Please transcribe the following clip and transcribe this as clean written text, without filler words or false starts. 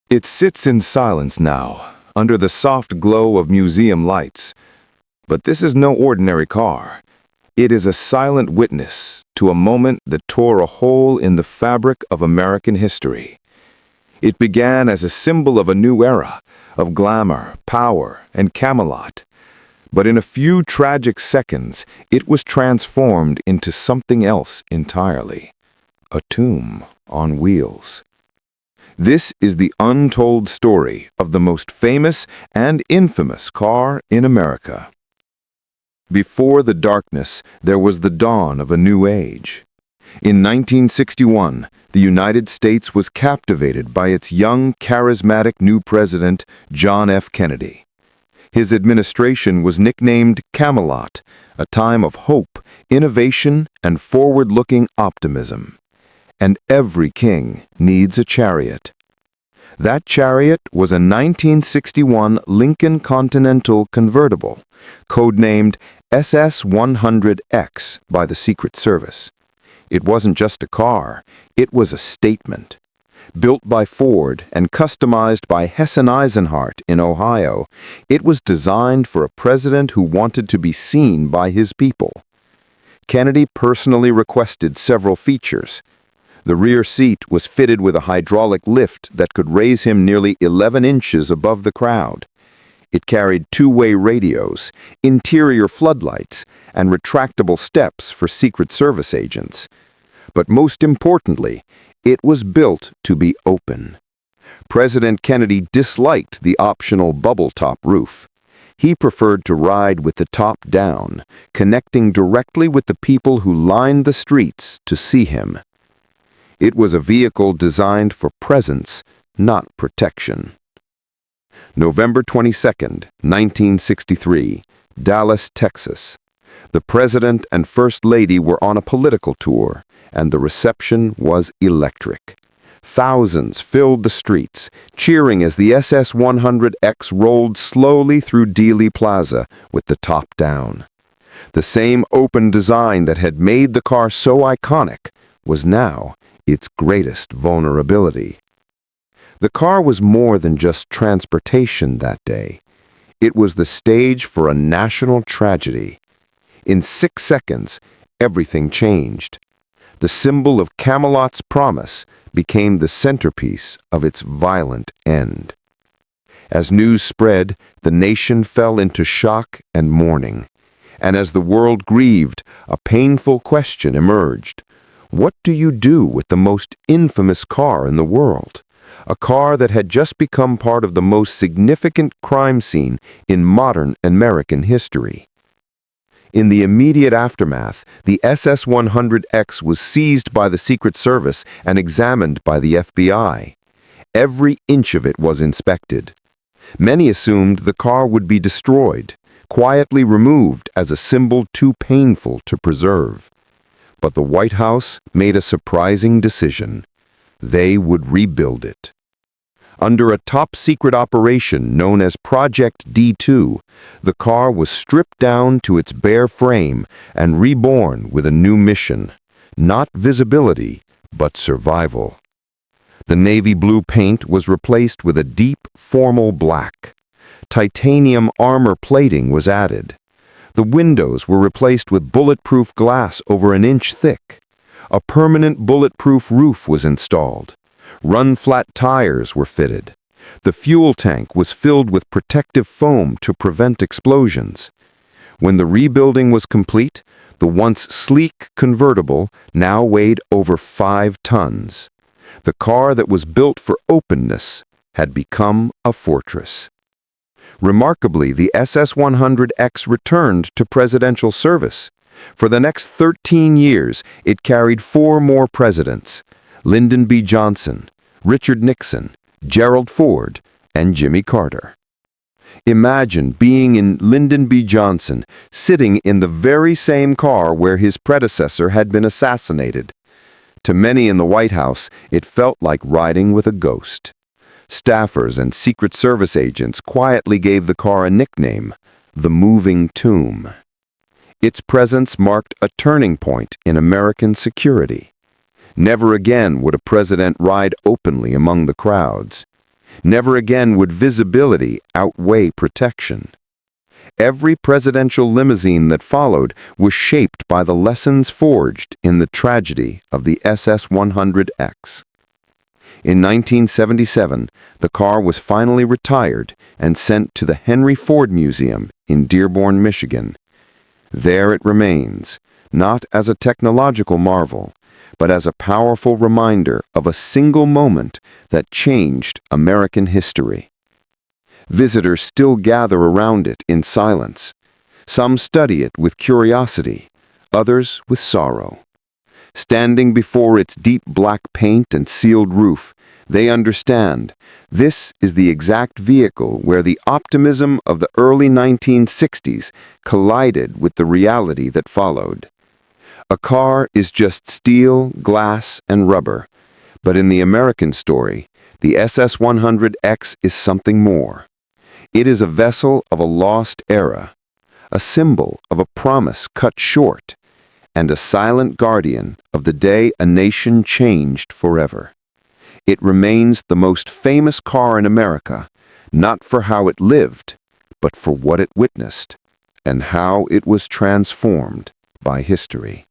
It sits in silence now, under the soft glow of museum lights. But this is no ordinary car. It is a silent witness to a moment that tore a hole in the fabric of American history. It began as a symbol of a new era, of glamour, power, and Camelot. But in a few tragic seconds, it was transformed into something else entirely. A tomb on wheels. This is the untold story of the most famous and infamous car in America. Before the darkness, there was the dawn of a new age. In 1961, the United States was captivated by its young, charismatic new president, John F. Kennedy. His administration was nicknamed Camelot, a time of hope, innovation, and forward-looking optimism. And every king needs a chariot. That chariot was a 1961 Lincoln Continental convertible, codenamed SS-100-X by the Secret Service. It wasn't just a car, it was a statement. Built by Ford and customized by Eisenhower in Ohio, it was designed for a president who wanted to be seen by his people. Kennedy personally requested several features. The rear seat was fitted with a hydraulic lift that could raise him nearly 11 inches above the crowd. It carried two-way radios, interior floodlights, and retractable steps for Secret Service agents. But most importantly, it was built to be open. President Kennedy disliked the optional bubble-top roof. He preferred to ride with the top down, connecting directly with the people who lined the streets to see him. It was a vehicle designed for presence, not protection. November 22, 1963, Dallas, Texas. The President and First Lady were on a political tour, and the reception was electric. Thousands filled the streets, cheering as the SS-100X rolled slowly through Dealey Plaza with the top down. The same open design that had made the car so iconic was now its greatest vulnerability. The car was more than just transportation that day. It was the stage for a national tragedy. In 6 seconds, everything changed. The symbol of Camelot's promise became the centerpiece of its violent end. As news spread, the nation fell into shock and mourning. And as the world grieved, a painful question emerged. What do you do with the most infamous car in the world? A car that had just become part of the most significant crime scene in modern American history. In the immediate aftermath, the SS-100X was seized by the Secret Service and examined by the FBI. Every inch of it was inspected. Many assumed the car would be destroyed, quietly removed as a symbol too painful to preserve. But the White House made a surprising decision. They would rebuild it. Under a top-secret operation known as Project D2, the car was stripped down to its bare frame and reborn with a new mission. Not visibility, but survival. The navy blue paint was replaced with a deep, formal black. Titanium armor plating was added. The windows were replaced with bulletproof glass over an inch thick. A permanent bulletproof roof was installed. Run-flat tires were fitted. The fuel tank was filled with protective foam to prevent explosions. When the rebuilding was complete, the once sleek convertible now weighed over 5 tons. The car that was built for openness had become a fortress. Remarkably, the SS-100X returned to presidential service. For the next 13 years, it carried 4 more presidents: Lyndon B. Johnson, Richard Nixon, Gerald Ford, and Jimmy Carter. Imagine being in Lyndon B. Johnson, sitting in the very same car where his predecessor had been assassinated. To many in the White House, it felt like riding with a ghost. Staffers and Secret Service agents quietly gave the car a nickname, the Moving Tomb. Its presence marked a turning point in American security. Never again would a president ride openly among the crowds. Never again would visibility outweigh protection. Every presidential limousine that followed was shaped by the lessons forged in the tragedy of the SS-100-X. In 1977, the car was finally retired and sent to the Henry Ford Museum in Dearborn, Michigan. There it remains, not as a technological marvel, but as a powerful reminder of a single moment that changed American history. Visitors still gather around it in silence. Some study it with curiosity, others with sorrow. Standing before its deep black paint and sealed roof, they understand this is the exact vehicle where the optimism of the early 1960s collided with the reality that followed. A car is just steel, glass, and rubber, but in the American story, the SS-100X is something more. It is a vessel of a lost era, a symbol of a promise cut short, and a silent guardian of the day a nation changed forever. It remains the most famous car in America, not for how it lived, but for what it witnessed, and how it was transformed by history.